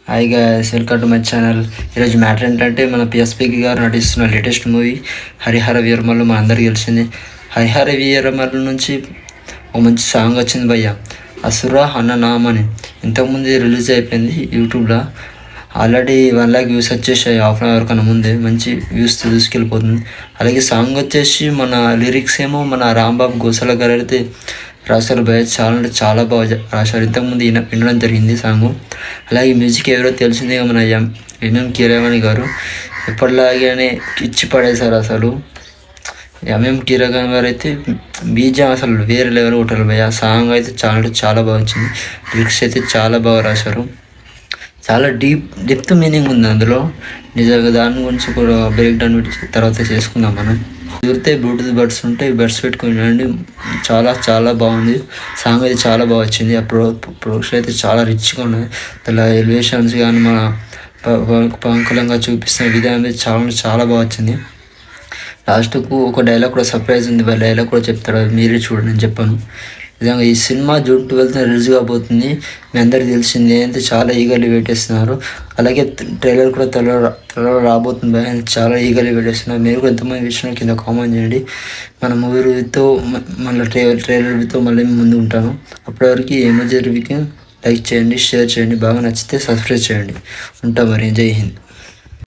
Hi guys, welcome to my channel. ఈరోజు matter ఏంటంటే మన పిఎస్పీకి గారు నటిస్తున్న లేటెస్ట్ మూవీ హరిహర వీరమల్లు మన అందరికీ తెలిసింది. హరిహర వీరమల్లు నుంచి ఒక మంచి సాంగ్ వచ్చింది భయ్య, అసురా అన్న నామ్ అని. ఇంతకుముందు రిలీజ్ అయిపోయింది యూట్యూబ్లో. ఆల్రెడీ 1 lakh వ్యూస్ వచ్చేసాయి హాఫ్ అన్ అవర్ కన్నా ముందే. మంచి వ్యూస్ తీసుకెళ్ళిపోతుంది. అలాగే సాంగ్ వచ్చేసి మన లిరిక్స్ ఏమో మన రాంబాబు గోసల గారు అయితే రాశారు భయ. చాలా అంటే చాలా బాగా రాశారు. ఇంతకుముందు వినడం జరిగింది సాంగ్. అలాగే మ్యూజిక్ ఎవరో తెలిసిందే మన ఎంఎం కీరవాణి గారు. ఎప్పటిలాగానే ఇచ్చి పడేశారు అసలు. ఎంఎం కీరవాణి గారు అయితే బీజం అసలు వేరే లెవెల్ కొట్టారు భయ. సాంగ్ అయితే చాలా అంటే చాలా బాగా వచ్చింది. లిరిక్స్ అయితే చాలా బాగా రాశారు. చాలా డెప్త్ మీనింగ్ ఉంది అందులో. నిజంగా దాని గురించి కూడా బ్రేక్ డౌన్ తర్వాత చేసుకుందాం మనం. కుదిరితే బ్లూటూత్ బడ్స్ ఉంటే బడ్స్ పెట్టుకుని వినండి. చాలా చాలా బాగుంది సాంగ్ అయితే. చాలా బాగా వచ్చింది. ఆ ప్రొడక్షన్ అయితే చాలా రిచ్గా ఉన్నాయి. అలా ఎలివేషన్స్ కానీ మన పంకులంగా చూపిస్తున్న విధానం అయితే చాలా చాలా బాగా వచ్చింది. లాస్ట్కు ఒక డైలాగ్ కూడా సర్ప్రైజ్ ఉంది. డైలాగ్ కూడా చెప్తాడు, మీరే చూడండి, నేను చెప్పాను. నిజంగా ఈ సినిమా జూన్ 12th రిలీజ్ కాబోతుంది. మీ అందరికీ తెలిసింది ఏంటంటే చాలా ఈగర్లీ వెయిట్ చేస్తున్నారు. అలాగే ట్రైలర్ కూడా త్వరలో రాబోతుంది భయ. చాలా ఈగర్లీ వెయిట్ చేస్తున్నారు. మీరు కూడా ఎంతమంది విషయం కింద కామెంట్ చేయండి. మన మూవీ రివ్యూతో మళ్ళీ ట్రైలర్ రివ్యూతో మళ్ళీ ముందు ఉంటాను. అప్పటివరకు ఎమర్జెన్సీ రివ్యూకి లైక్ చేయండి, షేర్ చేయండి. బాగా నచ్చితే సబ్స్క్రైబ్ చేయండి. ఉంటాం మరి. జై హింద్.